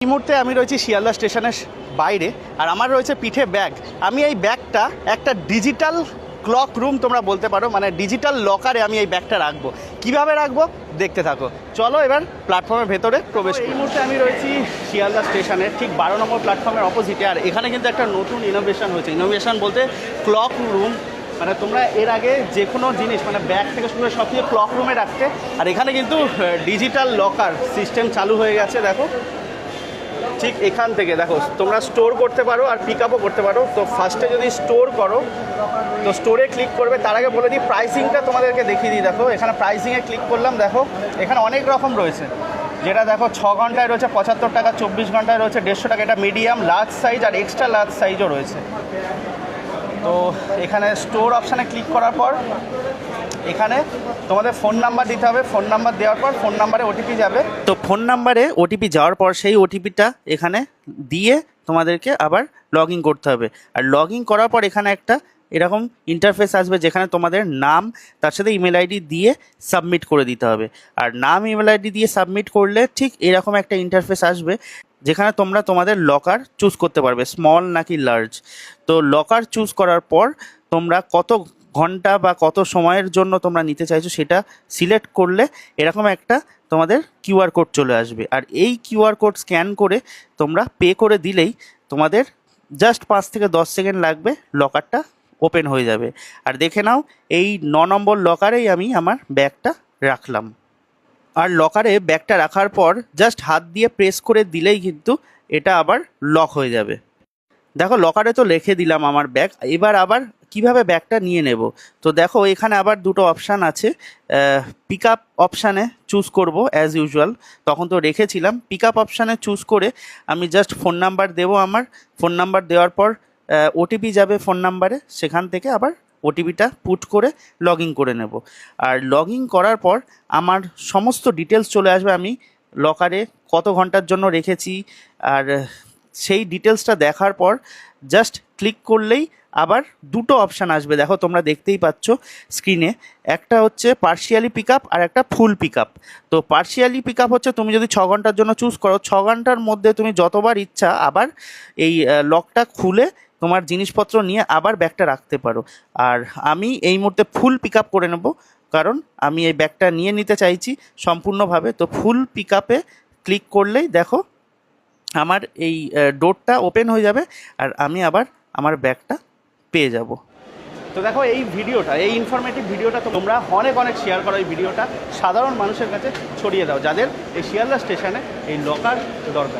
এই মুহূর্তে আমি রয়েছি শিয়ালদা স্টেশনের বাইরে, আর আমার রয়েছে পিঠে ব্যাগ। আমি এই ব্যাগটা একটা ডিজিটাল ক্লক রুম তোমরা বলতে পারো, মানে ডিজিটাল লকারে আমি এই ব্যাগটা রাখবো। কিভাবে রাখবো দেখতে থাকো। চলো এবার প্ল্যাটফর্মের ভেতরে প্রবেশ। এই মুহূর্তে আমি রয়েছি শিয়ালদা স্টেশনের ঠিক 12 নম্বর প্ল্যাটফর্মের অপোজিটে, আর এখানে কিন্তু একটা নতুন ইনোভেশন হয়েছে। ইনোভেশন বলতে ক্লক রুম, মানে তোমরা এর আগে যে কোনো জিনিস মানে ব্যাগ থেকে শুরু করে সব কিছু ক্লক রুমে রাখতে, আর এখানে কিন্তু ডিজিটাল লকার সিস্টেম চালু হয়ে গেছে। দেখো ঠিক এখান থেকে দেখো তোমরা স্টোর করতে পারো আর পিক আপও করতে পারো। তো ফার্স্টে যদি স্টোর করো তো স্টোরে ক্লিক করবে। তার আগে বলে দিই প্রাইসিংটা তোমাদেরকে দেখিয়ে দিই। দেখো এখানে প্রাইসিংয়ে ক্লিক করলাম, দেখো এখানে অনেক রকম রয়েছে। যেটা দেখো 6 ঘন্টায় রয়েছে 75 টাকা, 24 ঘন্টায় রয়েছে 150 টাকা। এটা মিডিয়াম, লার্জ সাইজ আর এক্সট্রা লার্জ সাইজও রয়েছে। তো এখানে স্টোর অপশানে ক্লিক করার পর এখানে তোমাদের ফোন নাম্বার দিতে হবে। ফোন নাম্বার দেওয়ার পর ফোন নাম্বারে ওটিপি যাবে। তো ফোন নাম্বারে ওটিপি যাওয়ার পর সেই ওটিপিটা এখানে দিয়ে তোমাদেরকে আবার লগ ইন করতে হবে। আর লগ ইন করার পর এখানে একটা এরকম ইন্টারফেস আসবে, যেখানে তোমাদের নাম তার সাথে ইমেল আইডি দিয়ে সাবমিট করে দিতে হবে। আর নাম ইমেল আইডি দিয়ে সাবমিট করলে ঠিক এরকম একটা ইন্টারফেস আসবে, যেখানে তোমরা তোমাদের লকার চুজ করতে পারবে, স্মল নাকি লার্জ। তো লকার চুজ করার পর তোমরা কত ঘন্টা বা কত সময়ের জন্য তোমরা নিতে চাইছো সেটা সিলেক্ট করলে এরকম একটা তোমাদের কিউআর কোড চলে আসবে। আর এই কিউআর কোড স্ক্যান করে তোমরা পে করে দিলেই তোমাদের জাস্ট 5 থেকে 10 সেকেন্ড লাগবে, লকারটা ওপেন হয়ে যাবে। আর দেখে নাও এই 9 নম্বর লকারেই আমি আমার ব্যাগটা রাখলাম। আর লকারে ব্যাগটা রাখার পর জাস্ট হাত দিয়ে প্রেস করে দিলেই কিন্তু এটা আবার লক হয়ে যাবে। দেখো লকারে তো রেখে দিলাম আমার ব্যাগ। এবার আবার কিভাবে ব্যাগটা নিয়ে নেব, তো দেখো এখানে আবার দুটো অপশান আছে। পিক আপ অপশানে চুজ করব অ্যাজ ইউজুয়াল, তখন তো রেখেছিলাম। পিক আপ অপশানে চুজ করে আমি জাস্ট ফোন নাম্বার দেবো। আমার ফোন নাম্বার দেওয়ার পর ওটিপি যাবে ফোন নাম্বারে, সেখান থেকে আবার ওটিপিটা পুট করে লগ ইন করে নেব। আর লগ ইন করার পর আমার সমস্ত ডিটেলস চলে আসবে, আমি লকারে কত ঘন্টার জন্য রেখেছি। আর সেই ডিটেলসটা দেখার পর জাস্ট ক্লিক করলেই আবার দুটো অপশান আসবে। দেখো তোমরা দেখতেই পাচ্ছ স্ক্রিনে, একটা হচ্ছে পার্শিয়ালি পিক আপ আর একটা ফুল পিক আপ। তো পার্শিয়ালি পিক আপ হচ্ছে তুমি যদি 6 ঘন্টার জন্য চুজ করো, 6 ঘন্টার মধ্যে তুমি যতবার ইচ্ছা আবার এই লকটা খুলে তোমার জিনিসপত্র নিয়ে আবার ব্যাগটা রাখতে পারো। আর আমি এই মুহূর্তে ফুল পিক আপ করে নেব, কারণ আমি এই ব্যাগটা নিয়ে নিতে চাইছি সম্পূর্ণভাবে। তো ফুল পিক আপে ক্লিক করলেই দেখো আমার এই ডোরটা ওপেন হয়ে যাবে, আর আমি আবার আমার ব্যাগটা পেয়ে যাব। তো দেখো এই ভিডিওটা, এই ইনফরমেটিভ ভিডিওটা তোমরা অনেক অনেক শেয়ার করো। এই ভিডিওটা সাধারণ মানুষের কাছে ছড়িয়ে দাও, যাদের এই শিয়ালদা স্টেশনে এই লকার দরকার।